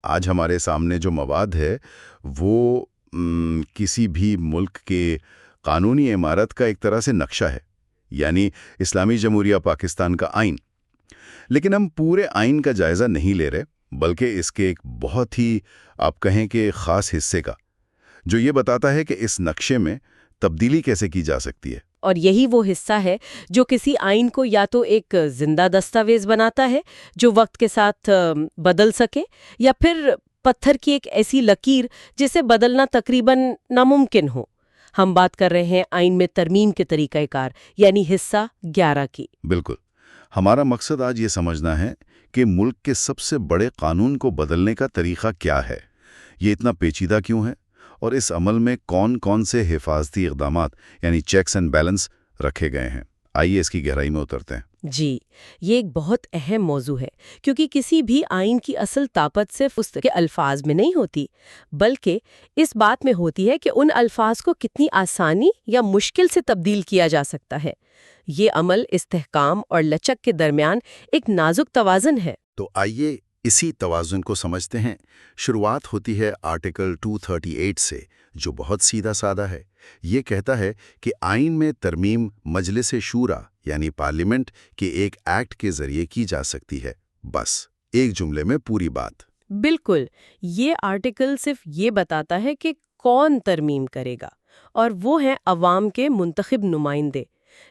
آج ہمارے سامنے جو مواد ہے وہ کسی بھی ملک کے قانونی عمارت کا ایک طرح سے نقشہ ہے، یعنی اسلامی جمہوریہ پاکستان کا آئین۔ لیکن ہم پورے آئین کا جائزہ نہیں لے رہے، بلکہ اس کے ایک بہت ہی آپ کہیں کہ خاص حصے کا، جو یہ بتاتا ہے کہ اس نقشے میں تبدیلی کیسے کی جا سکتی ہے۔ اور یہی وہ حصہ ہے جو کسی آئین کو یا تو ایک زندہ دستاویز بناتا ہے جو وقت کے ساتھ بدل سکے، یا پھر پتھر کی ایک ایسی لکیر جسے بدلنا تقریباً ناممکن ہو۔ ہم بات کر رہے ہیں آئین میں ترمیم کے طریقہ کار، یعنی حصہ 11 کی۔ بالکل، ہمارا مقصد آج یہ سمجھنا ہے کہ ملک کے سب سے بڑے قانون کو بدلنے کا طریقہ کیا ہے، یہ اتنا پیچیدہ کیوں ہے، اور اس عمل میں کون کون سے حفاظتی اقدامات یعنی چیکس اینڈ بیلنس رکھے گئے ہیں۔ آئیے اس کی گہرائی میں اترتے ہیں۔ جی، یہ ایک بہت اہم موضوع ہے، کیونکہ کسی بھی آئین کی اصل طاقت صرف اس کے الفاظ میں نہیں ہوتی، بلکہ اس بات میں ہوتی ہے کہ ان الفاظ کو کتنی آسانی یا مشکل سے تبدیل کیا جا سکتا ہے۔ یہ عمل استحکام اور لچک کے درمیان ایک نازک توازن ہے۔ تو آئیے اسی توازن کو سمجھتے ہیں۔ شروعات ہوتی ہے آرٹیکل 238 سے، جو بہت سیدھا سادہ ہے۔ یہ کہتا ہے کہ آئین میں ترمیم مجلس شورا یعنی پارلیمنٹ کے ایک ایکٹ کے ذریعے کی جا سکتی ہے۔ بس ایک جملے میں پوری بات۔ بالکل، یہ آرٹیکل صرف یہ بتاتا ہے کہ کون ترمیم کرے گا، اور وہ ہیں عوام کے منتخب نمائندے۔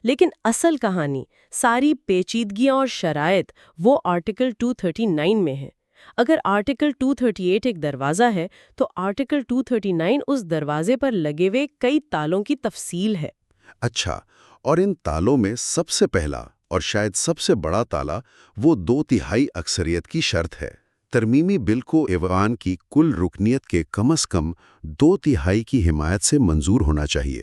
لیکن اصل کہانی، ساری پیچیدگیاں اور شرائط وہ آرٹیکل 239 میں ہیں۔ اگر آرٹیکل 238 ایک دروازہ ہے، تو آرٹیکل 239 اس دروازے پر لگے ہوئے کئی تالوں کی تفصیل ہے۔ اچھا، اور ان تالوں میں سب سے پہلا اور شاید سب سے بڑا تالا وہ 2/3 اکثریت کی شرط ہے۔ ترمیمی بل کو ایوان کی کل رکنیت کے کم از کم 2/3 کی حمایت سے منظور ہونا چاہیے۔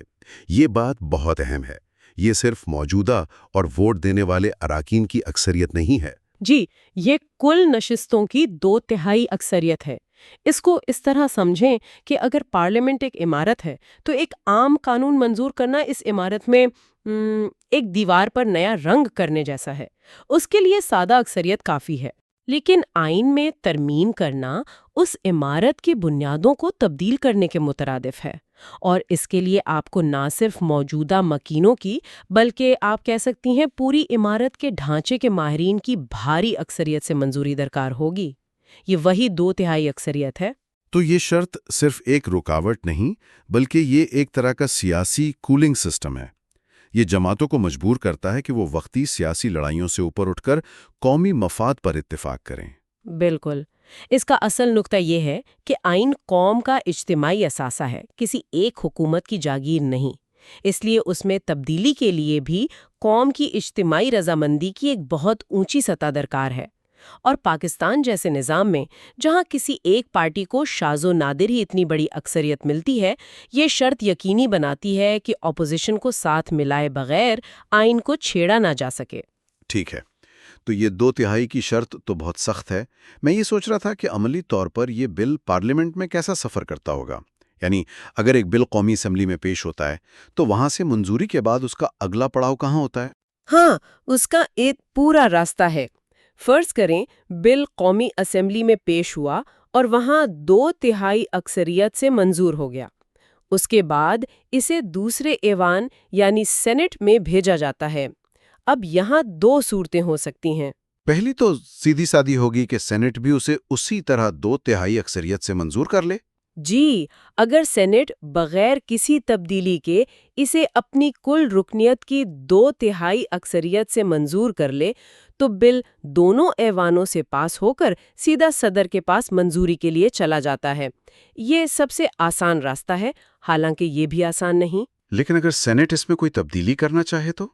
یہ بات بہت اہم ہے۔ یہ صرف موجودہ اور ووٹ دینے والے اراکین کی اکثریت نہیں ہے۔ جی، یہ کل نشستوں کی 2/3 اکثریت ہے۔ اس کو اس طرح سمجھیں کہ اگر پارلیمنٹ ایک عمارت ہے، تو ایک عام قانون منظور کرنا اس عمارت میں ایک دیوار پر نیا رنگ کرنے جیسا ہے۔ اس کے لیے سادہ اکثریت کافی ہے۔ لیکن آئین میں ترمیم کرنا اس عمارت کی بنیادوں کو تبدیل کرنے کے مترادف ہے، اور اس کے لیے آپ کو نہ صرف موجودہ مکینوں کی، بلکہ آپ کہہ سکتی ہیں پوری عمارت کے ڈھانچے کے ماہرین کی بھاری اکثریت سے منظوری درکار ہوگی۔ یہ وہی 2/3 اکثریت ہے۔ تو یہ شرط صرف ایک رکاوٹ نہیں، بلکہ یہ ایک طرح کا سیاسی کولنگ سسٹم ہے۔ یہ جماعتوں کو مجبور کرتا ہے کہ وہ وقتی سیاسی لڑائیوں سے اوپر اٹھ کر قومی مفاد پر اتفاق کریں۔ بالکل، اس کا اصل نقطہ یہ ہے کہ آئین قوم کا اجتماعی اثاثہ ہے، کسی ایک حکومت کی جاگیر نہیں۔ اس لیے اس میں تبدیلی کے لیے بھی قوم کی اجتماعی رضامندی کی ایک بہت اونچی سطح درکار ہے۔ اور پاکستان جیسے نظام میں، جہاں کسی ایک پارٹی کو شاذ و نادر ہی اتنی بڑی اکثریت ملتی ہے، یہ شرط یقینی بناتی ہے کہ اپوزیشن کو ساتھ ملائے بغیر آئین کو چھیڑا نہ جا سکے۔ ٹھیک ہے، تو یہ 2/3 کی شرط تو بہت سخت ہے۔ میں یہ سوچ رہا تھا کہ عملی طور پر یہ بل پارلیمنٹ میں کیسا سفر کرتا ہوگا؟ یعنی اگر ایک بل قومی اسمبلی میں پیش ہوتا ہے، تو وہاں سے منظوری کے بعد اس کا اگلا پڑاؤ کہاں ہوتا ہے؟ ہاں، اس کا ایک پورا راستہ ہے۔ فرض کریں بل قومی اسمبلی میں پیش ہوا اور وہاں 2/3 اکثریت سے منظور ہو گیا۔ اس کے بعد اسے دوسرے ایوان یعنی سینٹ میں بھیجا جاتا ہے۔ اب یہاں 2 صورتیں ہو سکتی ہیں۔ پہلی تو سیدھی سادی ہوگی کہ سینٹ بھی اسے اسی طرح 2/3 اکثریت سے منظور کر لے۔ جی، اگر سینٹ بغیر کسی تبدیلی کے اسے اپنی کل رکنیت کی 2/3 اکثریت سے منظور کر لے، تو بل دونوں ایوانوں سے پاس ہو کر سیدھا صدر کے پاس منظوری کے لیے چلا جاتا ہے۔ یہ سب سے آسان راستہ ہے، حالانکہ یہ بھی آسان نہیں۔ لیکن اگر سینٹ اس میں کوئی تبدیلی کرنا چاہے تو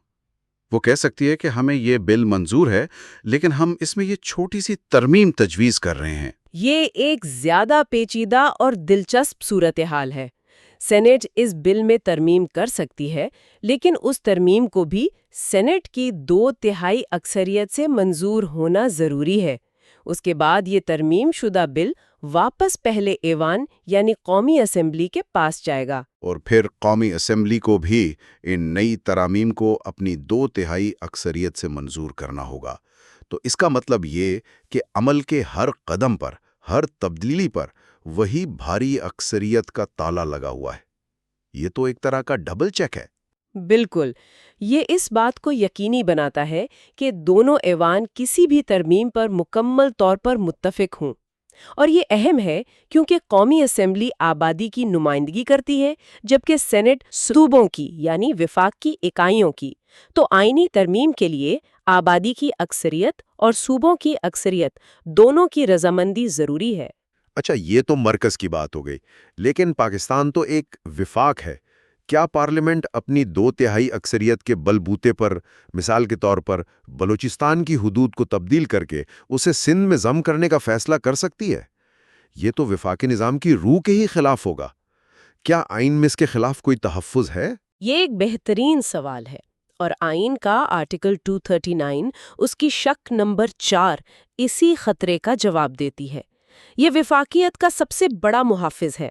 وہ کہہ سکتی ہے کہ ہمیں یہ بل منظور ہے، لیکن ہم اس میں یہ چھوٹی سی ترمیم تجویز کر رہے ہیں۔ یہ ایک زیادہ پیچیدہ اور دلچسپ صورتحال ہے۔ سینٹ اس بل میں ترمیم کر سکتی ہے، لیکن اس ترمیم کو بھی سینٹ کی 2/3 اکثریت سے منظور ہونا ضروری ہے۔ اس کے بعد یہ ترمیم شدہ بل واپس پہلے ایوان یعنی قومی اسمبلی کے پاس جائے گا۔ اور پھر قومی اسمبلی کو بھی ان نئی ترامیم کو اپنی 2/3 اکثریت سے منظور کرنا ہوگا۔ تو اس کا مطلب یہ کہ عمل کے ہر قدم پر ہر تبدیلی پر وہی بھاری اکثریت کا تالا لگا ہوا ہے۔ یہ تو ایک طرح کا ڈبل چیک ہے۔ بالکل، یہ اس بات کو یقینی بناتا ہے کہ دونوں ایوان کسی بھی ترمیم پر مکمل طور پر متفق ہوں۔ اور یہ اہم ہے کیونکہ قومی اسمبلی آبادی کی نمائندگی کرتی ہے جبکہ سینٹ صوبوں کی یعنی وفاق کی اکائیوں کی۔ تو آئینی ترمیم کے لیے آبادی کی اکثریت اور صوبوں کی اکثریت دونوں کی رضامندی ضروری ہے۔ اچھا، یہ تو مرکز کی بات ہو گئی، لیکن پاکستان تو ایک وفاق ہے۔ کیا پارلیمنٹ اپنی 2/3 اکثریت کے بل بوتے پر، مثال کے طور پر بلوچستان کی حدود کو تبدیل کر کے اسے سندھ میں ضم کرنے کا فیصلہ کر سکتی ہے؟ یہ تو وفاقی نظام کی روح کے ہی خلاف ہوگا۔ کیا آئین میں اس کے خلاف کوئی تحفظ ہے؟ یہ ایک بہترین سوال ہے، اور آئین کا آرٹیکل 239 اس کی شق نمبر 4 اسی خطرے کا جواب دیتی ہے۔ یہ وفاقیت کا سب سے بڑا محافظ ہے۔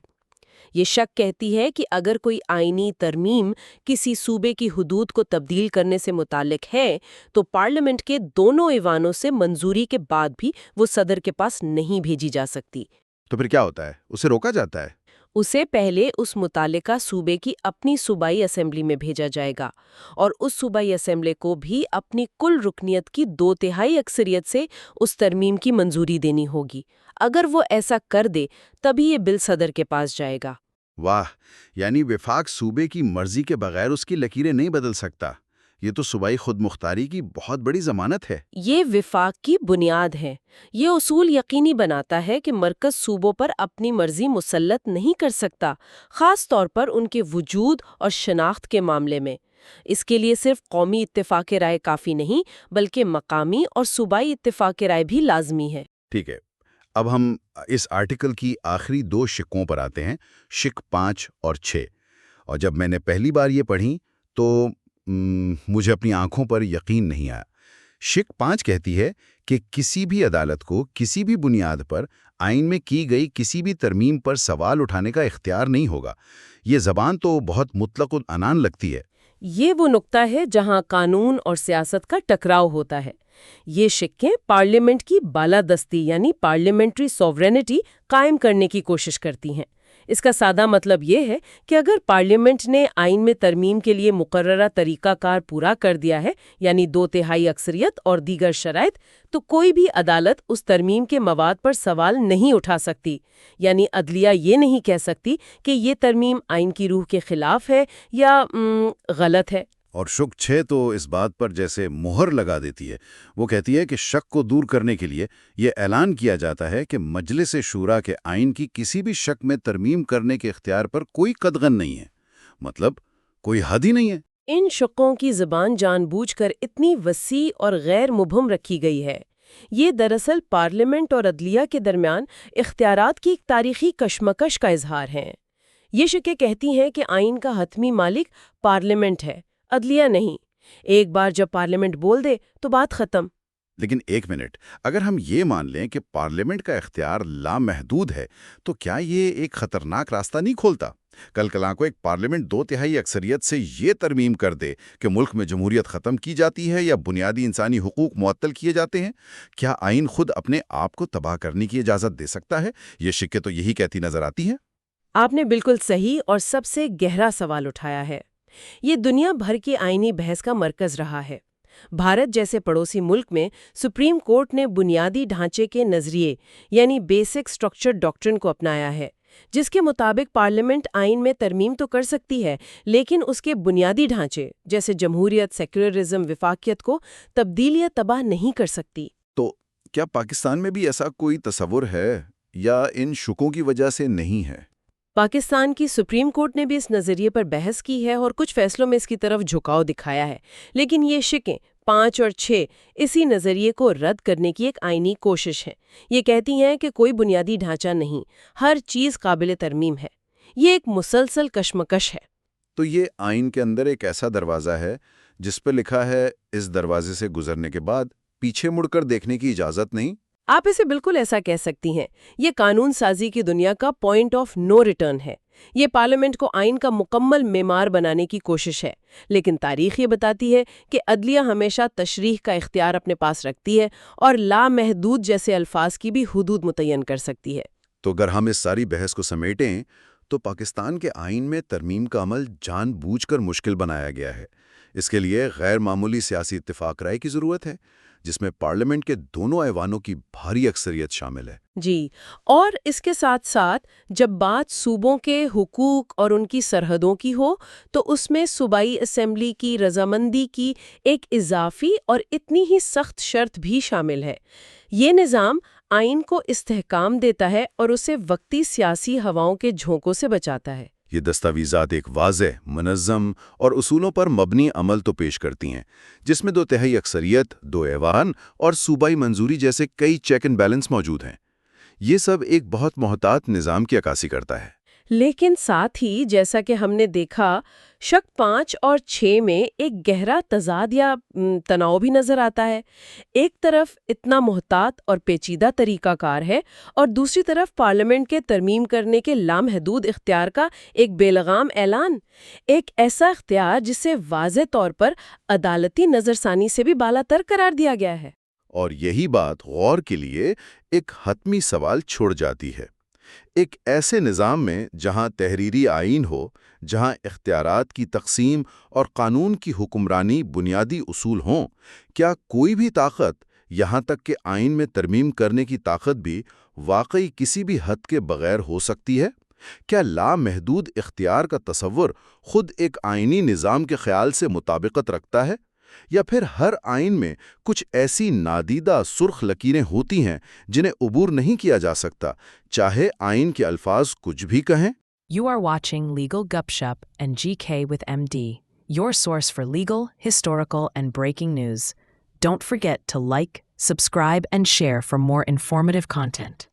یہ شق کہتی ہے کہ اگر کوئی آئینی ترمیم کسی صوبے کی حدود کو تبدیل کرنے سے متعلق ہے تو پارلیمنٹ کے دونوں ایوانوں سے منظوری کے بعد بھی وہ صدر کے پاس نہیں بھیجی جا سکتی۔ تو پھر کیا ہوتا ہے؟ اسے روکا جاتا ہے؟ اسے پہلے اس متعلقہ صوبے کی اپنی صوبائی اسمبلی میں بھیجا جائے گا، اور اس صوبائی اسمبلی کو بھی اپنی کل رکنیت کی 2/3 اکثریت سے اس ترمیم کی منظوری دینی ہوگی۔ اگر وہ ایسا کر دے تبھی یہ بل صدر کے پاس جائے گا۔ واہ، یعنی وفاق صوبے کی مرضی کے بغیر اس کی لکیریں نہیں بدل سکتا۔ یہ تو صوبائی خود مختاری کی بہت بڑی ضمانت ہے۔ یہ وفاق کی بنیاد ہے۔ یہ اصول یقینی بناتا ہے کہ مرکز صوبوں پر اپنی مرضی مسلط نہیں کر سکتا، خاص طور پر ان کے وجود اور شناخت کے معاملے میں۔ اس کے لیے صرف قومی اتفاق رائے کافی نہیں، بلکہ مقامی اور صوبائی اتفاق رائے بھی لازمی ہے۔ ٹھیک ہے، اب ہم اس آرٹیکل کی آخری 2 شقوں پر آتے ہیں، شق 5 اور 6۔ اور جب میں نے پہلی بار یہ پڑھی تو مجھے اپنی آنکھوں پر یقین نہیں آیا۔ شق 5 کہتی ہے کہ کسی بھی عدالت کو کسی بھی بنیاد پر آئین میں کی گئی کسی بھی ترمیم پر سوال اٹھانے کا اختیار نہیں ہوگا۔ یہ زبان تو بہت مطلق العنان لگتی ہے۔ یہ وہ نقطہ ہے جہاں قانون اور سیاست کا ٹکراؤ ہوتا ہے۔ یہ شقیں پارلیمنٹ کی بالادستی یعنی پارلیمنٹری سوورینٹی قائم کرنے کی کوشش کرتی ہیں۔ اس کا سادہ مطلب یہ ہے کہ اگر پارلیمنٹ نے آئین میں ترمیم کے لیے مقررہ طریقہ کار پورا کر دیا ہے، یعنی 2/3 اکثریت اور دیگر شرائط، تو کوئی بھی عدالت اس ترمیم کے مواد پر سوال نہیں اٹھا سکتی۔ یعنی عدلیہ یہ نہیں کہہ سکتی کہ یہ ترمیم آئین کی روح کے خلاف ہے یا غلط ہے۔ اور شق 6 تو اس بات پر جیسے مہر لگا دیتی ہے۔ وہ کہتی ہے کہ شک کو دور کرنے کے لیے یہ اعلان کیا جاتا ہے کہ مجلس شورا کے آئین کی کسی بھی شق میں ترمیم کرنے کے اختیار پر کوئی قدغن نہیں ہے، مطلب کوئی حد ہی نہیں ہے۔ ان شقوں کی زبان جان بوجھ کر اتنی وسیع اور غیر مبہم رکھی گئی ہے۔ یہ دراصل پارلیمنٹ اور عدلیہ کے درمیان اختیارات کی ایک تاریخی کشمکش کا اظہار ہے۔ یہ شقیں کہتی ہیں کہ آئین کا حتمی مالک پارلیمنٹ ہے، عدلیہ نہیں۔ ایک بار جب پارلیمنٹ بول دے تو بات ختم۔ لیکن ایک منٹ، اگر ہم یہ مان لیں کہ پارلیمنٹ کا اختیار لامحدود ہے تو کیا یہ ایک خطرناک راستہ نہیں کھولتا؟ کل کلاں کو ایک پارلیمنٹ 2/3 اکثریت سے یہ ترمیم کر دے کہ ملک میں جمہوریت ختم کی جاتی ہے یا بنیادی انسانی حقوق معطل کیے جاتے ہیں، کیا آئین خود اپنے آپ کو تباہ کرنے کی اجازت دے سکتا ہے؟ یہ شقیں تو یہی کہتی نظر آتی ہیں۔ آپ نے بالکل صحیح اور سب سے گہرا سوال اٹھایا ہے۔ یہ دنیا بھر کی آئینی بحث کا مرکز رہا ہے۔ بھارت جیسے پڑوسی ملک میں سپریم کورٹ نے بنیادی ڈھانچے کے نظریے یعنی بیسک سٹرکچر ڈاکٹرن کو اپنایا ہے، جس کے مطابق پارلیمنٹ آئین میں ترمیم تو کر سکتی ہے لیکن اس کے بنیادی ڈھانچے جیسے جمہوریت، سیکولرزم، وفاقیت کو تبدیل یا تباہ نہیں کر سکتی۔ تو کیا پاکستان میں بھی ایسا کوئی تصور ہے یا ان شقوں کی وجہ سے نہیں ہے؟ پاکستان کی سپریم کورٹ نے بھی اس نظریے پر بحث کی ہے اور کچھ فیصلوں میں اس کی طرف جھکاؤ دکھایا ہے، لیکن یہ شقیں 5 اور 6 اسی نظریے کو رد کرنے کی ایک آئینی کوشش ہے۔ یہ کہتی ہیں کہ کوئی بنیادی ڈھانچہ نہیں، ہر چیز قابل ترمیم ہے۔ یہ ایک مسلسل کشمکش ہے۔ تو یہ آئین کے اندر ایک ایسا دروازہ ہے جس پہ لکھا ہے اس دروازے سے گزرنے کے بعد پیچھے مڑ کر دیکھنے کی اجازت نہیں؟ آپ اسے بالکل ایسا کہہ سکتی ہیں۔ یہ قانون سازی کی دنیا کا پوائنٹ آف نو ریٹرن ہے۔ یہ پارلیمنٹ کو آئین کا مکمل معیار بنانے کی کوشش ہے، لیکن تاریخ یہ بتاتی ہے کہ عدلیہ ہمیشہ تشریح کا اختیار اپنے پاس رکھتی ہے اور لامحدود جیسے الفاظ کی بھی حدود متعین کر سکتی ہے۔ تو اگر ہم اس ساری بحث کو سمیٹیں تو پاکستان کے آئین میں ترمیم کا عمل جان بوجھ کر مشکل بنایا گیا ہے۔ اس کے لیے غیر معمولی سیاسی اتفاق رائے کی ضرورت ہے، جس میں پارلیمنٹ کے دونوں ایوانوں کی بھاری اکثریت شامل ہے۔ جی، اور اس کے ساتھ ساتھ جب بات صوبوں کے حقوق اور ان کی سرحدوں کی ہو تو اس میں صوبائی اسمبلی کی رضامندی کی ایک اضافی اور اتنی ہی سخت شرط بھی شامل ہے۔ یہ نظام آئین کو استحکام دیتا ہے اور اسے وقتی سیاسی ہواؤں کے جھونکوں سے بچاتا ہے۔ یہ دستاویزات ایک واضح، منظم اور اصولوں پر مبنی عمل تو پیش کرتی ہیں، جس میں 2/3 اکثریت، 2 ایوان اور صوبائی منظوری جیسے کئی چیک اینڈ بیلنس موجود ہیں۔ یہ سب ایک بہت محتاط نظام کی عکاسی کرتا ہے۔ لیکن ساتھ ہی جیسا کہ ہم نے دیکھا، شق 5 اور 6 میں ایک گہرا تضاد یا تناؤ بھی نظر آتا ہے۔ ایک طرف اتنا محتاط اور پیچیدہ طریقہ کار ہے اور دوسری طرف پارلیمنٹ کے ترمیم کرنے کے لامحدود اختیار کا ایک بے لگام اعلان، ایک ایسا اختیار جسے واضح طور پر عدالتی نظر ثانی سے بھی بالا تر قرار دیا گیا ہے۔ اور یہی بات غور کے لیے ایک حتمی سوال چھوڑ جاتی ہے۔ ایک ایسے نظام میں جہاں تحریری آئین ہو، جہاں اختیارات کی تقسیم اور قانون کی حکمرانی بنیادی اصول ہوں، کیا کوئی بھی طاقت، یہاں تک کہ آئین میں ترمیم کرنے کی طاقت بھی، واقعی کسی بھی حد کے بغیر ہو سکتی ہے؟ کیا لامحدود اختیار کا تصور خود ایک آئینی نظام کے خیال سے مطابقت رکھتا ہے؟ یا پھر ہر آئین میں کچھ ایسی نادیدہ سرخ لکیریں ہوتی ہیں جنہیں عبور نہیں کیا جا سکتا، چاہے آئین کے الفاظ کچھ بھی کہیں؟ You are watching Legal Gupshup and GK with MD, your source for legal, historical, and breaking news. Don't forget to like, subscribe, and share for more informative content.